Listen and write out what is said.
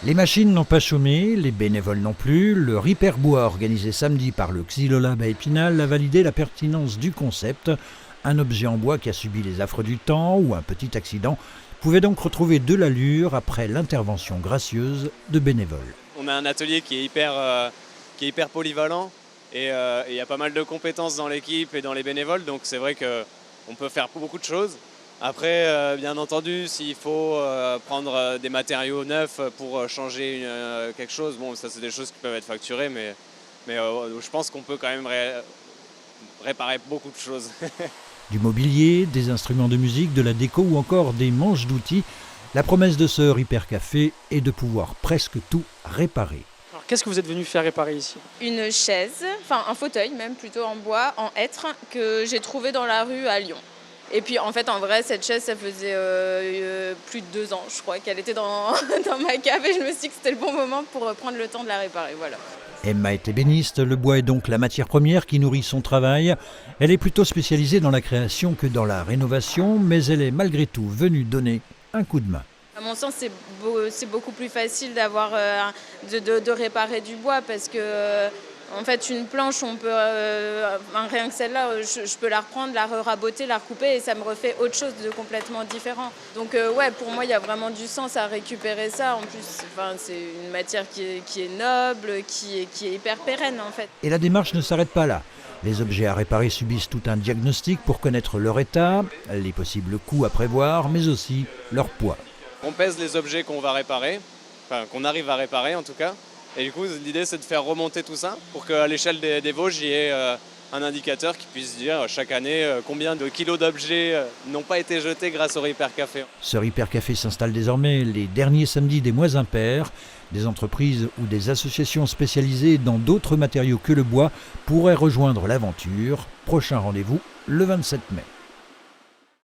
Les machines n'ont pas chômé, les bénévoles non plus. Le Repair Bois organisé samedi par le Xylolab à Épinal a validé la pertinence du concept. Un objet en bois qui a subi les affres du temps ou un petit accident pouvait donc retrouver de l'allure après l'intervention gracieuse de bénévoles. On a un atelier qui est hyper polyvalent et il y a pas mal de compétences dans l'équipe et dans les bénévoles, donc c'est vrai qu'on peut faire beaucoup de choses. Après, bien entendu, s'il faut prendre des matériaux neufs pour changer quelque chose, bon, ça c'est des choses qui peuvent être facturées, mais je pense qu'on peut quand même réparer beaucoup de choses. Du mobilier, des instruments de musique, de la déco ou encore des manches d'outils, la promesse de ce Repair Café est de pouvoir presque tout réparer. Alors, qu'est-ce que vous êtes venu faire réparer ici? Une chaise, enfin un fauteuil même plutôt en bois, en hêtre, que j'ai trouvé dans la rue à Lyon. Et puis en fait en vrai cette chaise ça faisait plus de 2 ans je crois qu'elle était dans ma cave et je me suis dit que c'était le bon moment pour prendre le temps de la réparer. Voilà. Emma est ébéniste, le bois est donc la matière première qui nourrit son travail. Elle est plutôt spécialisée dans la création que dans la rénovation, mais elle est malgré tout venue donner un coup de main. À mon sens c'est beaucoup plus facile d'avoir de réparer du bois parce que en fait, une planche, on peut rien que celle-là, je peux la reprendre, la raboter, la recouper et ça me refait autre chose de complètement différent. Donc ouais, pour moi, il y a vraiment du sens à récupérer ça. En plus, c'est une matière qui est noble, qui est hyper pérenne en fait. Et la démarche ne s'arrête pas là. Les objets à réparer subissent tout un diagnostic pour connaître leur état, les possibles coûts à prévoir, mais aussi leur poids. On pèse les objets qu'on va réparer, enfin qu'on arrive à réparer en tout cas. Et du coup, l'idée, c'est de faire remonter tout ça pour qu'à l'échelle des Vosges, il y ait un indicateur qui puisse dire chaque année combien de kilos d'objets n'ont pas été jetés grâce au Repair Café. Ce Repair Café s'installe désormais les derniers samedis des mois impairs. Des entreprises ou des associations spécialisées dans d'autres matériaux que le bois pourraient rejoindre l'aventure. Prochain rendez-vous le 27 mai.